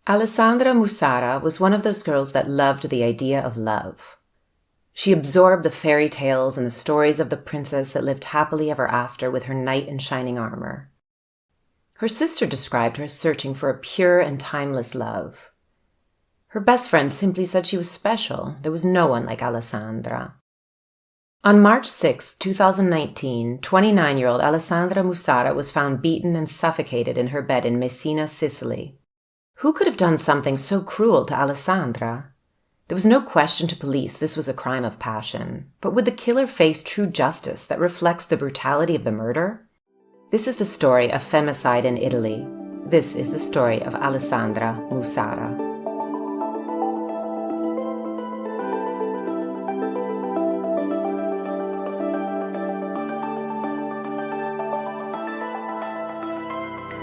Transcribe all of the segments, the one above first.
Alessandra Musarra was one of those girls that loved the idea of love. She absorbed the fairy tales and the stories of the princess that lived happily ever after with her knight in shining armor. Her sister described her as searching for a pure and timeless love. Her best friend simply said she was special. There was no one like Alessandra. On March 6, 2019, 29-year-old Alessandra Musarra was found beaten and suffocated in her bed in Messina, Sicily. Who could have done something so cruel to Alessandra? There was no question to police this was a crime of passion. But would the killer face true justice that reflects the brutality of the murder? This is the story of femicide in Italy. This is the story of Alessandra Musarra.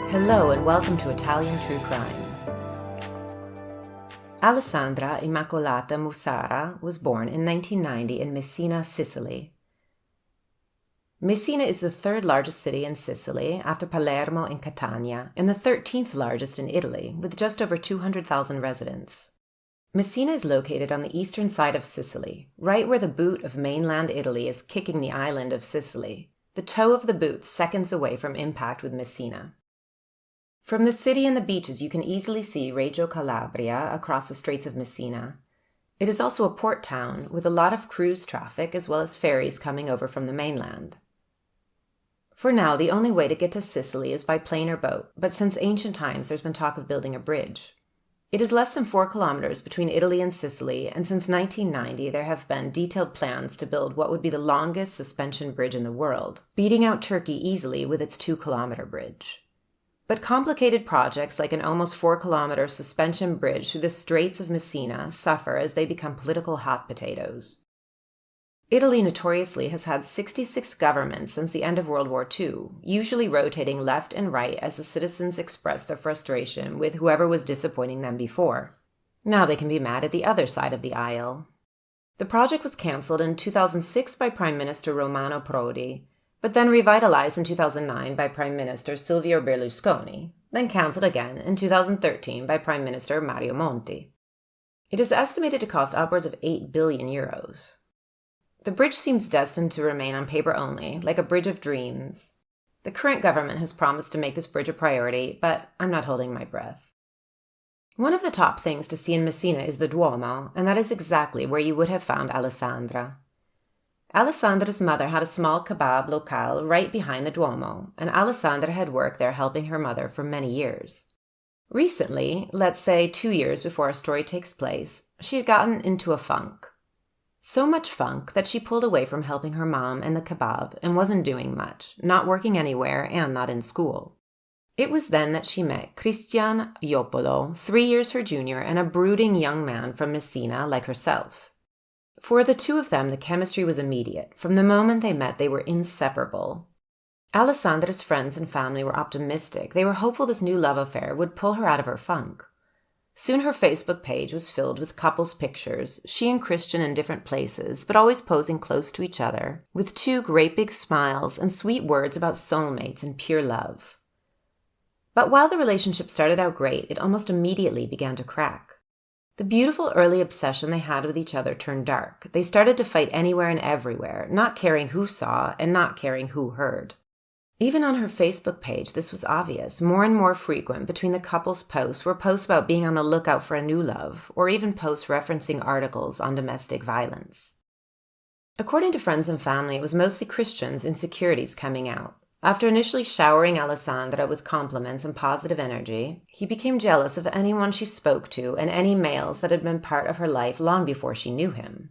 Hello and welcome to Italian True Crime. Alessandra Immacolata Musarra was born in 1990 in Messina, Sicily. Messina is the third largest city in Sicily after Palermo and Catania, and the 13th largest in Italy, with just over 200,000 residents. Messina is located on the eastern side of Sicily, right where the boot of mainland Italy is kicking the island of Sicily, the toe of the boot seconds away from impact with Messina. From the city and the beaches, you can easily see Reggio Calabria across the Straits of Messina. It is also a port town with a lot of cruise traffic as well as ferries coming over from the mainland. For now, the only way to get to Sicily is by plane or boat, but since ancient times there's been talk of building a bridge. It is less than 4 kilometers between Italy and Sicily, and since 1990 there have been detailed plans to build what would be the longest suspension bridge in the world, beating out Turkey easily with its 2-kilometer bridge. But complicated projects like an almost 4-kilometer suspension bridge through the Straits of Messina suffer as they become political hot potatoes. Italy notoriously has had 66 governments since the end of World War II, usually rotating left and right as the citizens express their frustration with whoever was disappointing them before. Now they can be mad at the other side of the aisle. The project was cancelled in 2006 by Prime Minister Romano Prodi, but then revitalized in 2009 by Prime Minister Silvio Berlusconi, then cancelled again in 2013 by Prime Minister Mario Monti. It is estimated to cost upwards of 8 billion euros. The bridge seems destined to remain on paper only, like a bridge of dreams. The current government has promised to make this bridge a priority, but I'm not holding my breath. One of the top things to see in Messina is the Duomo, and that is exactly where you would have found Alessandra. Alessandra's mother had a small kebab locale right behind the Duomo, and Alessandra had worked there helping her mother for many years. Recently, let's say 2 years before our story takes place, she had gotten into a funk. So much funk that she pulled away from helping her mom and the kebab and wasn't doing much, not working anywhere and not in school. It was then that she met Cristian Iopolo, 3 years her junior and a brooding young man from Messina like herself. For the two of them, the chemistry was immediate. From the moment they met, they were inseparable. Alessandra's friends and family were optimistic. They were hopeful this new love affair would pull her out of her funk. Soon her Facebook page was filled with couples pictures, she and Christian in different places, but always posing close to each other, with 2 great big smiles and sweet words about soulmates and pure love. But while the relationship started out great, it almost immediately began to crack. The beautiful early obsession they had with each other turned dark. They started to fight anywhere and everywhere, not caring who saw and not caring who heard. Even on her Facebook page, this was obvious. More and more frequent between the couple's posts were posts about being on the lookout for a new love, or even posts referencing articles on domestic violence. According to friends and family, it was mostly Christian's insecurities coming out. After initially showering Alessandra with compliments and positive energy, he became jealous of anyone she spoke to and any males that had been part of her life long before she knew him.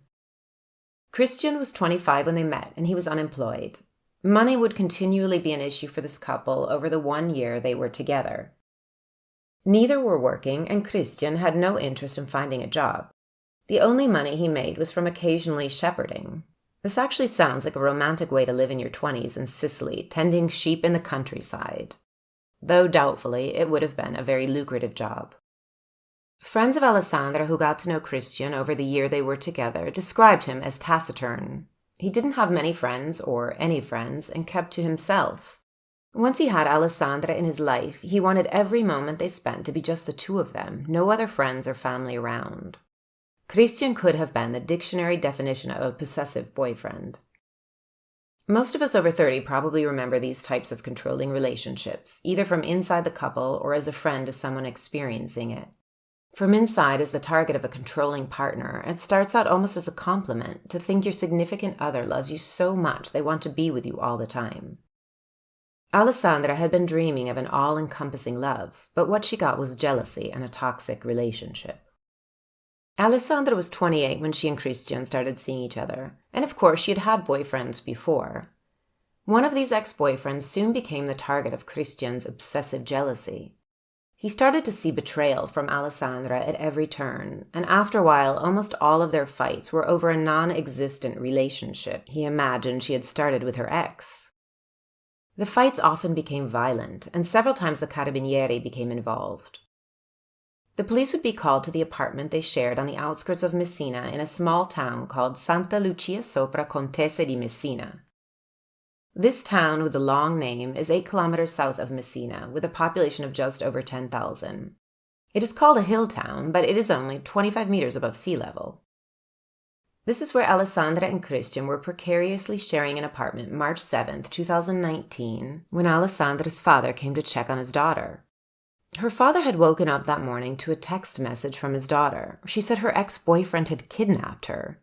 Christian was 25 when they met, and he was unemployed. Money would continually be an issue for this couple over the 1 year they were together. Neither were working, and Christian had no interest in finding a job. The only money he made was from occasionally shepherding. This actually sounds like a romantic way to live in your 20s in Sicily, tending sheep in the countryside. Though doubtfully, it would have been a very lucrative job. Friends of Alessandra who got to know Christian over the year they were together described him as taciturn. He didn't have many friends or any friends and kept to himself. Once he had Alessandra in his life, he wanted every moment they spent to be just the two of them, no other friends or family around. Christian could have been the dictionary definition of a possessive boyfriend. Most of us over 30 probably remember these types of controlling relationships, either from inside the couple or as a friend to someone experiencing it. From inside as the target of a controlling partner, it starts out almost as a compliment to think your significant other loves you so much they want to be with you all the time. Alessandra had been dreaming of an all-encompassing love, but what she got was jealousy and a toxic relationship. Alessandra was 28 when she and Christian started seeing each other, and of course she had had boyfriends before. One of these ex-boyfriends soon became the target of Christian's obsessive jealousy. He started to see betrayal from Alessandra at every turn, and after a while almost all of their fights were over a non-existent relationship he imagined she had started with her ex. The fights often became violent, and several times the carabinieri became involved. The police would be called to the apartment they shared on the outskirts of Messina in a small town called Santa Lucia sopra Contesse di Messina. This town with the long name is 8 kilometers south of Messina, with a population of just over 10,000. It is called a hill town, but it is only 25 meters above sea level. This is where Alessandra and Christian were precariously sharing an apartment March 7th, 2019, when Alessandra's father came to check on his daughter. Her father had woken up that morning to a text message from his daughter. She said her ex-boyfriend had kidnapped her.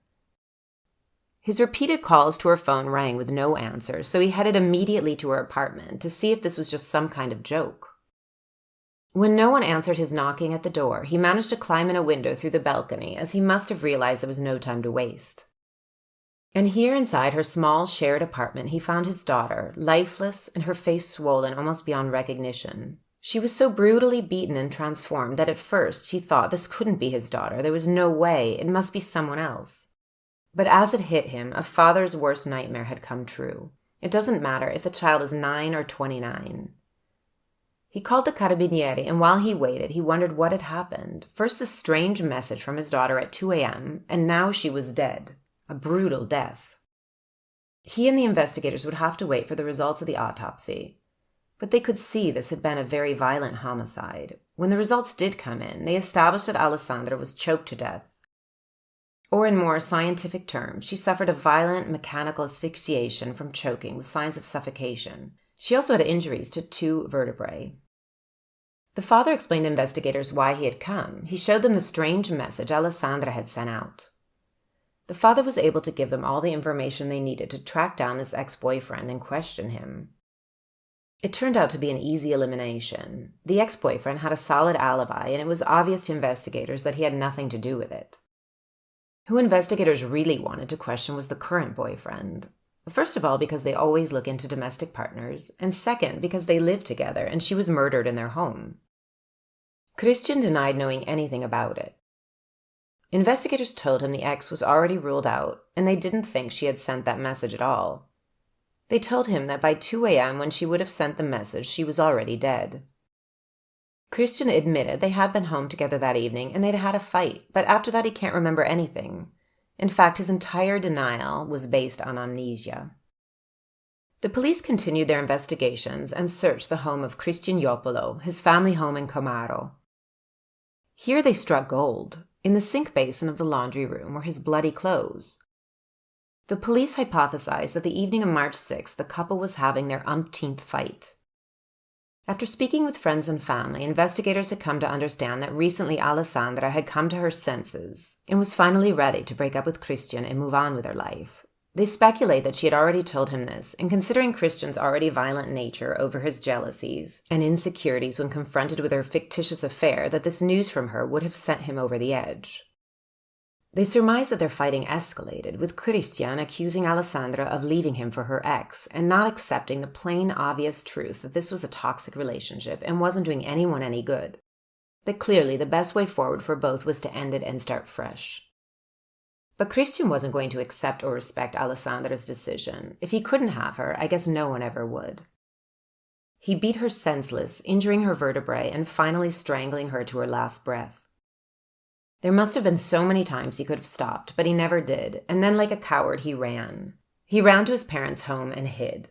His repeated calls to her phone rang with no answer, so he headed immediately to her apartment to see if this was just some kind of joke. When no one answered his knocking at the door, he managed to climb in a window through the balcony, as he must have realized there was no time to waste. And here inside her small shared apartment, he found his daughter, lifeless and her face swollen almost beyond recognition. She was so brutally beaten and transformed that at first she thought this couldn't be his daughter. There was no way. It must be someone else. But as it hit him, a father's worst nightmare had come true. It doesn't matter if the child is 9 or 29. He called the carabinieri, and while he waited, he wondered what had happened. First this strange message from his daughter at 2 a.m., and now she was dead. A brutal death. He and the investigators would have to wait for the results of the autopsy. But they could see this had been a very violent homicide. When the results did come in, they established that Alessandra was choked to death. Or in more scientific terms, she suffered a violent mechanical asphyxiation from choking with signs of suffocation. She also had injuries to 2 vertebrae. The father explained to investigators why he had come. He showed them the strange message Alessandra had sent out. The father was able to give them all the information they needed to track down this ex-boyfriend and question him. It turned out to be an easy elimination. The ex-boyfriend had a solid alibi, and it was obvious to investigators that he had nothing to do with it. Who investigators really wanted to question was the current boyfriend. First of all, because they always look into domestic partners, and second, because they lived together and she was murdered in their home. Christian denied knowing anything about it. Investigators told him the ex was already ruled out, and they didn't think she had sent that message at all. They told him that by 2 a.m. when she would have sent the message, she was already dead. Christian admitted they had been home together that evening and they'd had a fight, but after that he can't remember anything. In fact, his entire denial was based on amnesia. The police continued their investigations and searched the home of Christian Iopolo, his family home in Comaro. Here they struck gold. In the sink basin of the laundry room were his bloody clothes. The police hypothesized that the evening of March 6th, the couple was having their umpteenth fight. After speaking with friends and family, investigators had come to understand that recently Alessandra had come to her senses and was finally ready to break up with Christian and move on with her life. They speculate that she had already told him this, and considering Christian's already violent nature over his jealousies and insecurities when confronted with her fictitious affair, that this news from her would have sent him over the edge. They surmise that their fighting escalated, with Christian accusing Alessandra of leaving him for her ex and not accepting the plain, obvious truth that this was a toxic relationship and wasn't doing anyone any good. That clearly the best way forward for both was to end it and start fresh. But Christian wasn't going to accept or respect Alessandra's decision. If he couldn't have her, I guess no one ever would. He beat her senseless, injuring her vertebrae and finally strangling her to her last breath. There must have been so many times he could have stopped, but he never did, and then like a coward he ran. He ran to his parents' home and hid.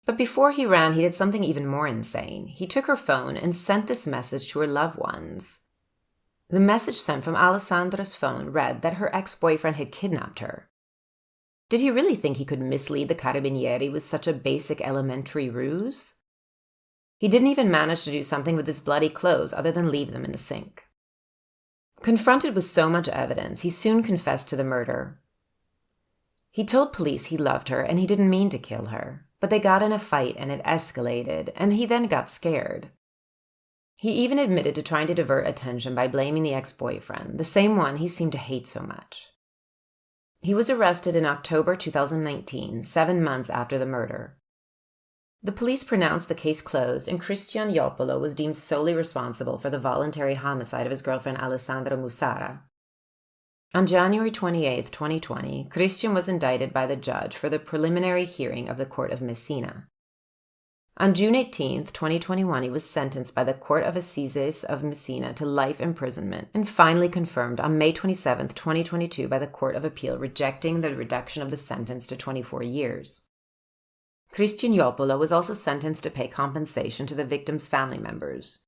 But before he ran, he did something even more insane. He took her phone and sent this message to her loved ones. The message sent from Alessandra's phone read that her ex-boyfriend had kidnapped her. Did he really think he could mislead the Carabinieri with such a basic elementary ruse? He didn't even manage to do something with his bloody clothes other than leave them in the sink. Confronted with so much evidence, he soon confessed to the murder. He told police he loved her and he didn't mean to kill her, but they got in a fight and it escalated, and he then got scared. He even admitted to trying to divert attention by blaming the ex-boyfriend, the same one he seemed to hate so much. He was arrested in October 2019, 7 months after the murder. The police pronounced the case closed, and Christian Iopolo was deemed solely responsible for the voluntary homicide of his girlfriend Alessandra Musarra. On January 28, 2020, Christian was indicted by the judge for the preliminary hearing of the Court of Messina. On June 18, 2021, he was sentenced by the Court of Assizes of Messina to life imprisonment, and finally confirmed on May 27, 2022 by the Court of Appeal, rejecting the reduction of the sentence to 24 years. Christian Iopolo was also sentenced to pay compensation to the victims' family members,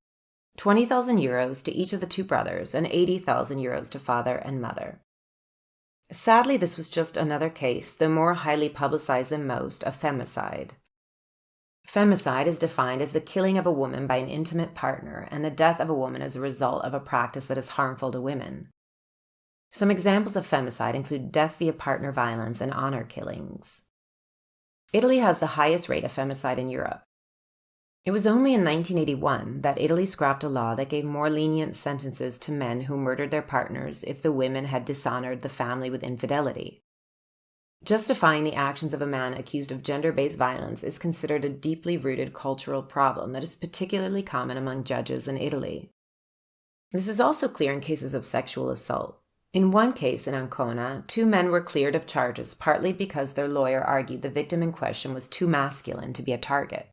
20,000 euros to each of the two brothers and 80,000 euros to father and mother. Sadly, this was just another case, though more highly publicized than most, of femicide. Femicide is defined as the killing of a woman by an intimate partner and the death of a woman as a result of a practice that is harmful to women. Some examples of femicide include death via partner violence and honor killings. Italy has the highest rate of femicide in Europe. It was only in 1981 that Italy scrapped a law that gave more lenient sentences to men who murdered their partners if the women had dishonored the family with infidelity. Justifying the actions of a man accused of gender-based violence is considered a deeply rooted cultural problem that is particularly common among judges in Italy. This is also clear in cases of sexual assault. In one case in Ancona, 2 men were cleared of charges partly because their lawyer argued the victim in question was too masculine to be a target.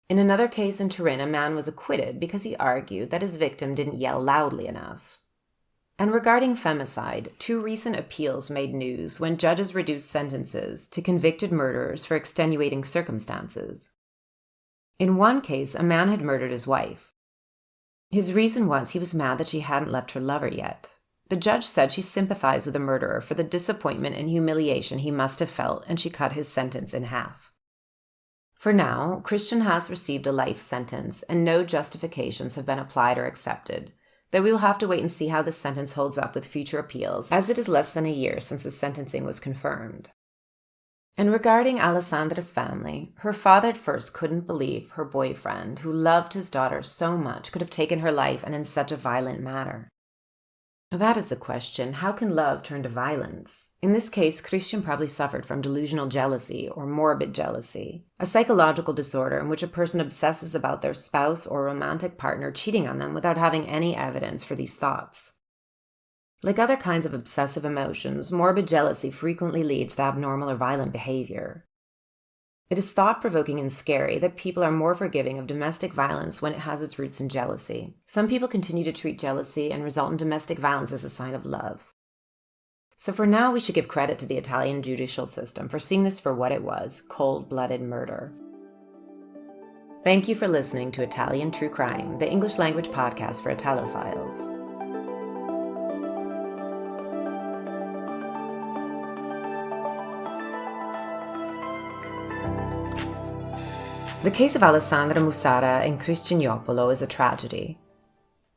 In another case in Turin, a man was acquitted because he argued that his victim didn't yell loudly enough. And regarding femicide, 2 recent appeals made news when judges reduced sentences to convicted murderers for extenuating circumstances. In one case, a man had murdered his wife. His reason was he was mad that she hadn't left her lover yet. The judge said she sympathized with the murderer for the disappointment and humiliation he must have felt, and she cut his sentence in half. For now, Christian has received a life sentence, and no justifications have been applied or accepted, though we will have to wait and see how this sentence holds up with future appeals, as it is less than a year since his sentencing was confirmed. And regarding Alessandra's family, her father at first couldn't believe her boyfriend, who loved his daughter so much, could have taken her life and in such a violent manner. That is the question. How can love turn to violence? In this case, Christian probably suffered from delusional jealousy or morbid jealousy, a psychological disorder in which a person obsesses about their spouse or romantic partner cheating on them without having any evidence for these thoughts. Like other kinds of obsessive emotions, morbid jealousy frequently leads to abnormal or violent behavior. It is thought-provoking and scary that people are more forgiving of domestic violence when it has its roots in jealousy. Some people continue to treat jealousy and resultant domestic violence as a sign of love. So for now, we should give credit to the Italian judicial system for seeing this for what it was, cold-blooded murder. Thank you for listening to Italian True Crime, the English language podcast for Italophiles. The case of Alessandra Musarra and Christian Iopolo is a tragedy.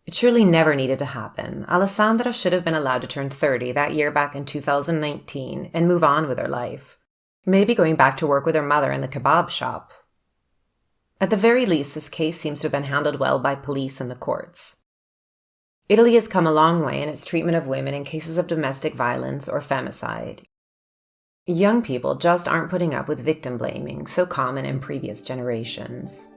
It surely never needed to happen. Alessandra should have been allowed to turn 30 that year back in 2019 and move on with her life. Maybe going back to work with her mother in the kebab shop. At the very least, this case seems to have been handled well by police and the courts. Italy has come a long way in its treatment of women in cases of domestic violence or femicide. Young people just aren't putting up with victim blaming, so common in previous generations.